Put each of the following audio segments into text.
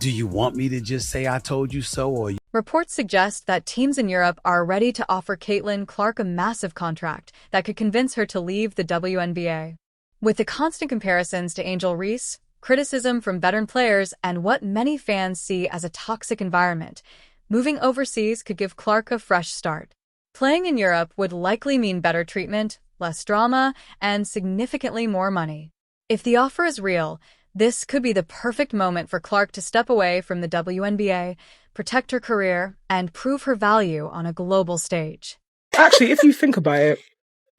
Do you want me to just say I told you so, or Reports suggest that teams in Europe are ready to offer Caitlin Clark a massive contract that could convince her to leave the WNBA. With the constant comparisons to Angel Reese, criticism from veteran players, and what many fans see as a toxic environment, moving overseas could give Clark a fresh start. Playing in Europe would likely mean better treatment, less drama, and significantly more money. If the offer is real, this could be the perfect moment for Clark to step away from the WNBA, protect her career, and prove her value on a global stage. Actually, if you think about it,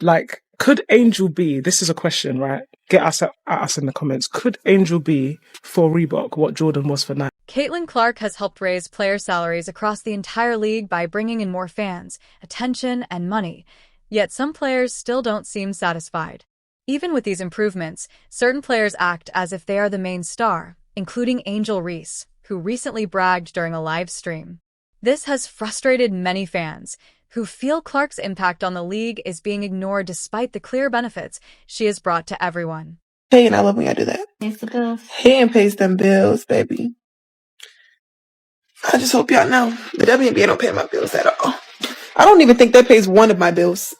like, could Angel be, this is a question, right? Get us at us in the comments. Could Angel be for Reebok what Jordan was for Nike? Caitlin Clark has helped raise player salaries across the entire league by bringing in more fans, attention, and money. Yet some players still don't seem satisfied. Even with these improvements, certain players act as if they are the main star, including Angel Reese, who recently bragged during a live stream. This has frustrated many fans, who feel Clark's impact on the league is being ignored despite the clear benefits she has brought to everyone. Hey, and I love when y'all do that. Pays the bills. Hey, and pays them bills, baby. I just hope y'all know the WNBA don't pay my bills at all. I don't even think that pays one of my bills.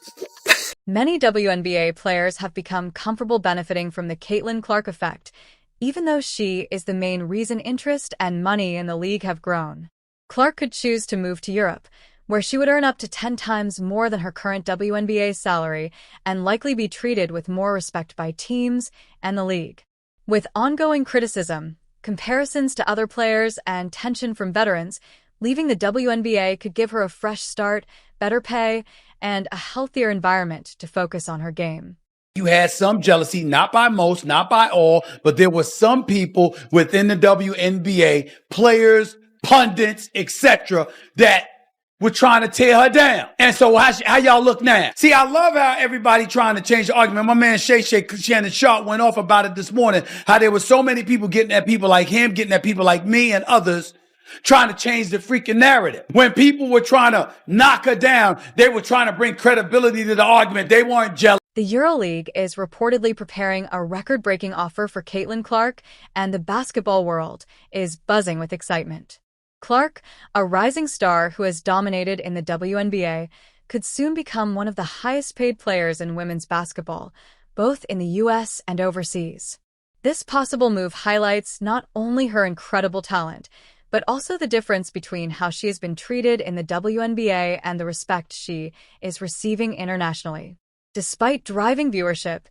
Many WNBA players have become comfortable benefiting from the Caitlin Clark effect, even though she is the main reason interest and money in the league have grown. Clark could choose to move to Europe, where she would earn up to 10 times more than her current WNBA salary and likely be treated with more respect by teams and the league. With ongoing criticism, comparisons to other players, and tension from veterans, leaving the WNBA could give her a fresh start, better pay, and a healthier environment to focus on her game. you had some jealousy, not by most, not by all, but there were some people within the WNBA, players, pundits, etc., that were trying to tear her down. And so how y'all look now? See, I love how everybody trying to change the argument. My man Shannon Sharp went off about it this morning, how there were so many people getting at people like him, getting at people like me and others, trying to change the freaking narrative. When people were trying to knock her down, they were trying to bring credibility to the argument. They weren't jealous. The EuroLeague is reportedly preparing a record-breaking offer for Caitlin Clark, and the basketball world is buzzing with excitement. Clark, a rising star who has dominated in the WNBA, could soon become one of the highest-paid players in women's basketball, both in the U.S. and overseas. This possible move highlights not only her incredible talent, but also the difference between how she has been treated in the WNBA and the respect she is receiving internationally. Despite driving viewership,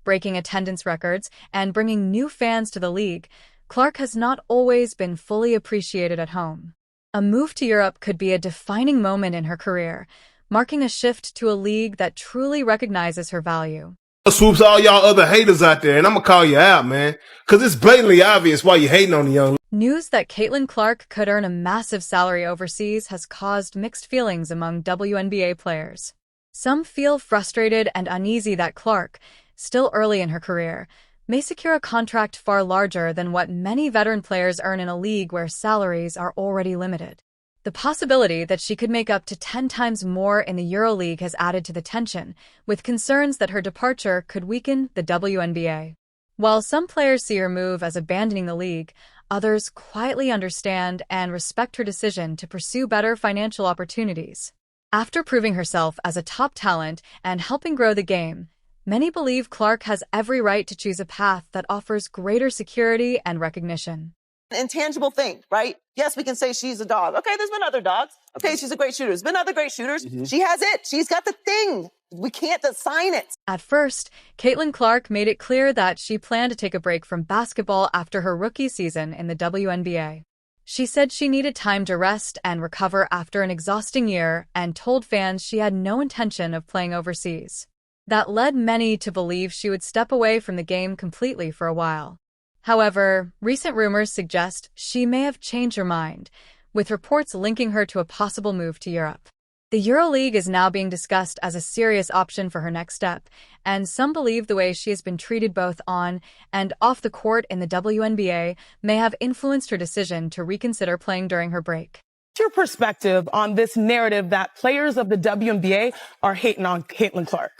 breaking attendance records, and bringing new fans to the league, Clark has not always been fully appreciated at home. A move to Europe could be a defining moment in her career, marking a shift to a league that truly recognizes her value. Swoops all y'all other haters out there, and I'm gonna call you out, man, because it's blatantly obvious why you hating on the young. News that Caitlin Clark could earn a massive salary overseas has caused mixed feelings among WNBA players. Some feel frustrated and uneasy that Clark, still early in her career, may secure a contract far larger than what many veteran players earn in a league where salaries are already limited. The possibility that she could make up to 10 times more in the EuroLeague has added to the tension, with concerns that her departure could weaken the WNBA. While some players see her move as abandoning the league, others quietly understand and respect her decision to pursue better financial opportunities. After proving herself as a top talent and helping grow the game, many believe Clark has every right to choose a path that offers greater security and recognition. Intangible thing, right? Yes, we can say she's a dog. Okay, there's been other dogs. Okay, she's a great shooter. There's been other great shooters. She has it. She's got the thing. We can't assign it. At first, Caitlin Clark made it clear that she planned to take a break from basketball after her rookie season in the WNBA. She said she needed time to rest and recover after an exhausting year and told fans she had no intention of playing overseas. That led many to believe she would step away from the game completely for a while. However, recent rumors suggest she may have changed her mind, with reports linking her to a possible move to Europe. The EuroLeague is now being discussed as a serious option for her next step, and some believe the way she has been treated both on and off the court in the WNBA may have influenced her decision to reconsider playing during her break. What's your perspective on this narrative that players of the WNBA are hating on Caitlin Clark?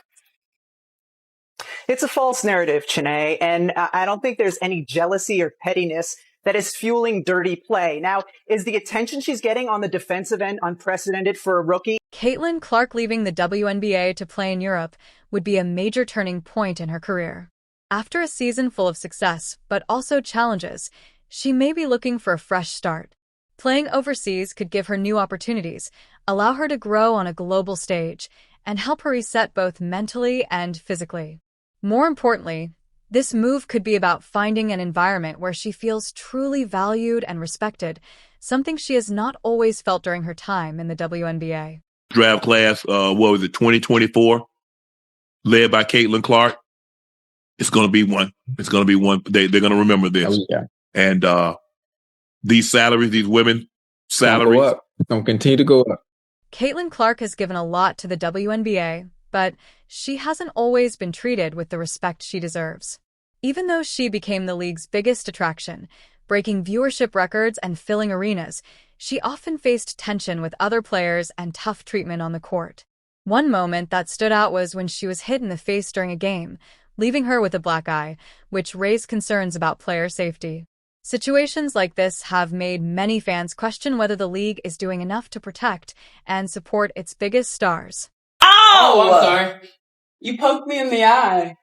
It's a false narrative, Chanae, and I don't think there's any jealousy or pettiness that is fueling dirty play. Now, is the attention she's getting on the defensive end unprecedented for a rookie? Caitlin Clark leaving the WNBA to play in Europe would be a major turning point in her career. After a season full of success, but also challenges, she may be looking for a fresh start. Playing overseas could give her new opportunities, allow her to grow on a global stage, and help her reset both mentally and physically. More importantly, this move could be about finding an environment where she feels truly valued and respected, something she has not always felt during her time in the WNBA. Draft class, 2024, led by Caitlin Clark. It's going to be one. It's going to be one. They're going to remember this. Oh, yeah. And these salaries, these women salaries, go up. Don't continue to go up. Caitlin Clark has given a lot to the WNBA, but she hasn't always been treated with the respect she deserves. Even though she became the league's biggest attraction, breaking viewership records and filling arenas, she often faced tension with other players and tough treatment on the court. One moment that stood out was when she was hit in the face during a game, leaving her with a black eye, which raised concerns about player safety. Situations like this have made many fans question whether the league is doing enough to protect and support its biggest stars. Oh, I'm sorry. You poked me in the eye.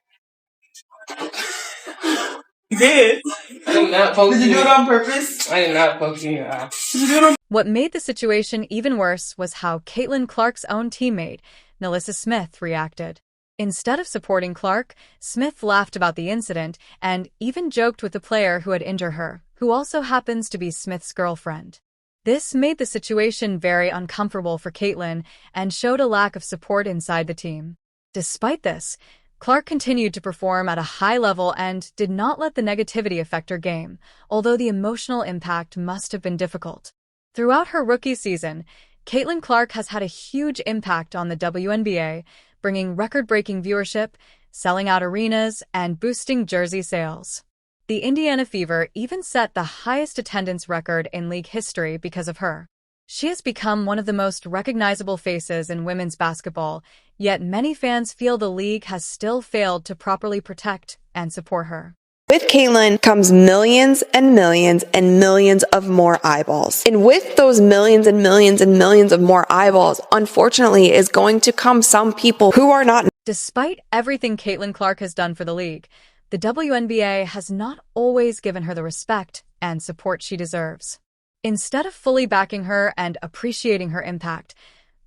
You did? I did not poke you. Did you do it on purpose? I did not poke you in the eye. What made the situation even worse was how Caitlin Clark's own teammate, Nalissa Smith, reacted. Instead of supporting Clark, Smith laughed about the incident and even joked with the player who had injured her, who also happens to be Smith's girlfriend. This made the situation very uncomfortable for Caitlin and showed a lack of support inside the team. Despite this, Clark continued to perform at a high level and did not let the negativity affect her game, although the emotional impact must have been difficult. Throughout her rookie season, Caitlin Clark has had a huge impact on the WNBA, bringing record-breaking viewership, selling out arenas, and boosting jersey sales. The Indiana Fever even set the highest attendance record in league history because of her. She has become one of the most recognizable faces in women's basketball, yet many fans feel the league has still failed to properly protect and support her. With Caitlin comes millions and millions and millions of more eyeballs. And with those millions and millions and millions of more eyeballs, unfortunately, is going to come some people who are not. Despite everything Caitlin Clark has done for the league, the WNBA has not always given her the respect and support she deserves. Instead of fully backing her and appreciating her impact,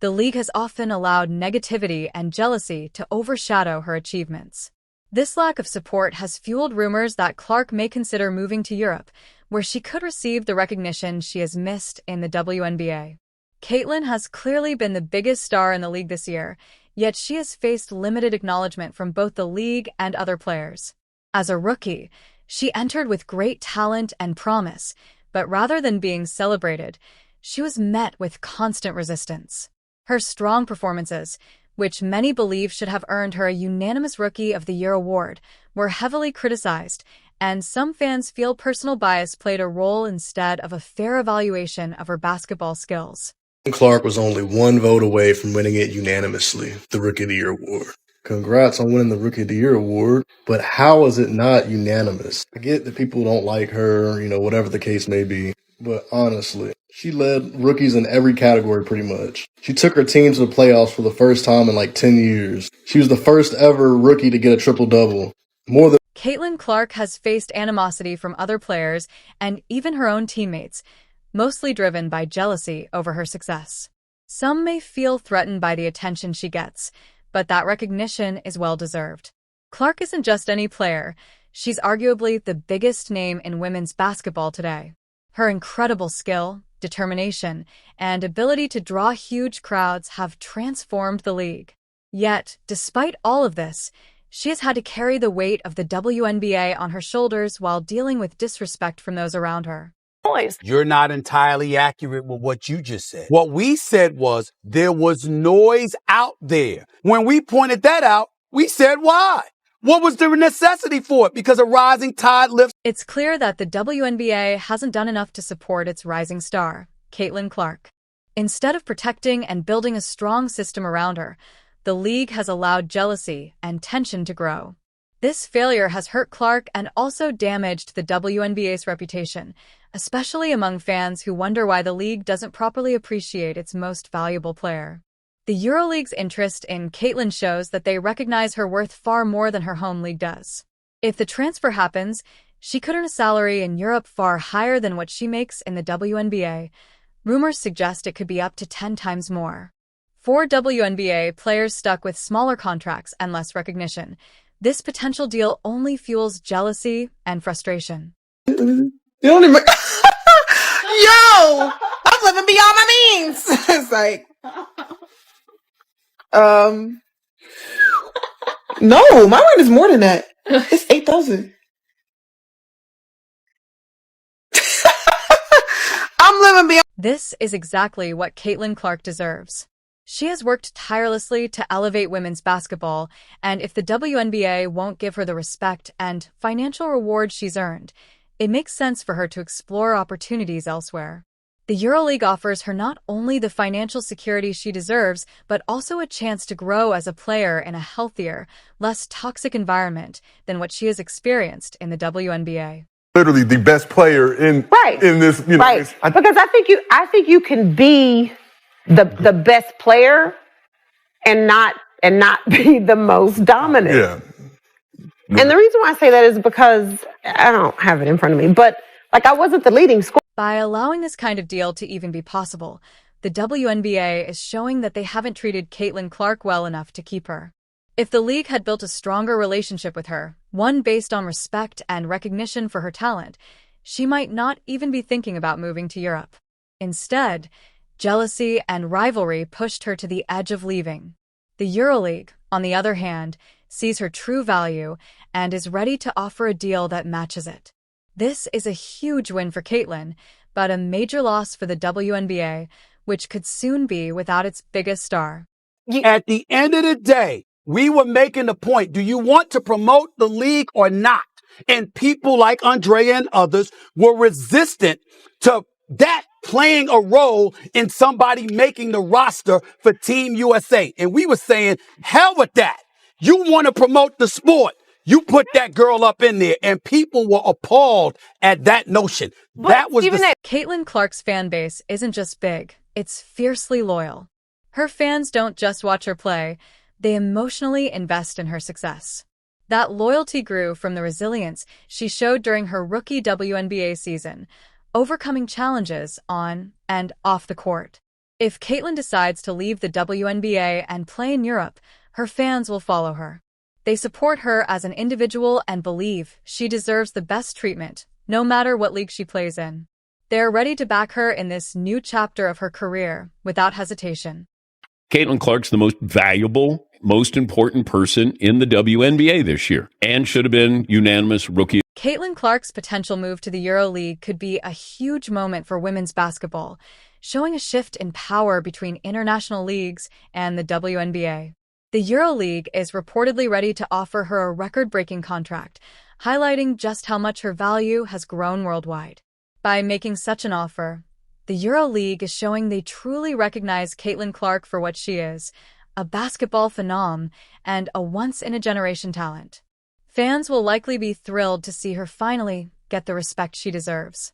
the league has often allowed negativity and jealousy to overshadow her achievements. This lack of support has fueled rumors that Clark may consider moving to Europe, where she could receive the recognition she has missed in the WNBA. Caitlin has clearly been the biggest star in the league this year, yet she has faced limited acknowledgement from both the league and other players. As a rookie, she entered with great talent and promise, but rather than being celebrated, she was met with constant resistance. Her strong performances, which many believe should have earned her a unanimous Rookie of the Year award, were heavily criticized, and some fans feel personal bias played a role instead of a fair evaluation of her basketball skills. Clark was only one vote away from winning it unanimously, the Rookie of the Year award. Congrats on winning the Rookie of the Year award, but how is it not unanimous? I get that people don't like her, whatever the case may be, but honestly, she led rookies in every category pretty much. She took her team to the playoffs for the first time in like 10 years. She was the first ever rookie to get a triple-double. Caitlin Clark has faced animosity from other players and even her own teammates, mostly driven by jealousy over her success. Some may feel threatened by the attention she gets, but that recognition is well-deserved. Clark isn't just any player. She's arguably the biggest name in women's basketball today. Her incredible skill, determination, and ability to draw huge crowds have transformed the league. Yet, despite all of this, she has had to carry the weight of the WNBA on her shoulders while dealing with disrespect from those around her. You're not entirely accurate with what you just said. What we said was there was noise out there. When we pointed that out, we said why? What was the necessity for it? Because a rising tide lifts. It's clear that the WNBA hasn't done enough to support its rising star, Caitlin Clark. Instead of protecting and building a strong system around her, the league has allowed jealousy and tension to grow. This failure has hurt Clark and also damaged the WNBA's reputation, especially among fans who wonder why the league doesn't properly appreciate its most valuable player. The EuroLeague's interest in Caitlin shows that they recognize her worth far more than her home league does. If the transfer happens, she could earn a salary in Europe far higher than what she makes in the WNBA. Rumors suggest it could be up to 10 times more. For WNBA players stuck with smaller contracts and less recognition, this potential deal only fuels jealousy and frustration. You don't even. Yo, I'm living beyond my means. It's like, no, my rent is more than that. It's 8,000. I'm living beyond. This is exactly what Caitlin Clark deserves. She has worked tirelessly to elevate women's basketball, and if the WNBA won't give her the respect and financial reward she's earned, it makes sense for her to explore opportunities elsewhere. The EuroLeague offers her not only the financial security she deserves, but also a chance to grow as a player in a healthier, less toxic environment than what she has experienced in the WNBA. Literally the best player in this, Right. Because I think you can be the best player and not be the most dominant. Yeah. And the reason why I say that is because I don't have it in front of me, but like I wasn't the leading scorer. By allowing this kind of deal to even be possible, the WNBA is showing that they haven't treated Caitlin Clark well enough to keep her. If the league had built a stronger relationship with her, one based on respect and recognition for her talent, she might not even be thinking about moving to Europe. Instead, jealousy and rivalry pushed her to the edge of leaving. The EuroLeague, on the other hand, sees her true value and is ready to offer a deal that matches it. This is a huge win for Caitlin, but a major loss for the WNBA, which could soon be without its biggest star. At the end of the day, we were making the point, do you want to promote the league or not? And people like Andrea and others were resistant to that playing a role in somebody making the roster for Team USA. And we were saying, hell with that. You want to promote the sport. You put that girl up in there, and people were appalled at that notion. That was Caitlin Clark's fan base isn't just big, it's fiercely loyal. Her fans don't just watch her play, they emotionally invest in her success. That loyalty grew from the resilience she showed during her rookie WNBA season, overcoming challenges on and off the court. If Caitlin decides to leave the WNBA and play in Europe, her fans will follow her. They support her as an individual and believe she deserves the best treatment, no matter what league she plays in. They're ready to back her in this new chapter of her career without hesitation. Caitlin Clark's the most valuable, most important person in the WNBA this year and should have been unanimous rookie. Caitlin Clark's potential move to the EuroLeague could be a huge moment for women's basketball, showing a shift in power between international leagues and the WNBA. The EuroLeague is reportedly ready to offer her a record-breaking contract, highlighting just how much her value has grown worldwide. By making such an offer, the EuroLeague is showing they truly recognize Caitlin Clark for what she is, a basketball phenom and a once-in-a-generation talent. Fans will likely be thrilled to see her finally get the respect she deserves.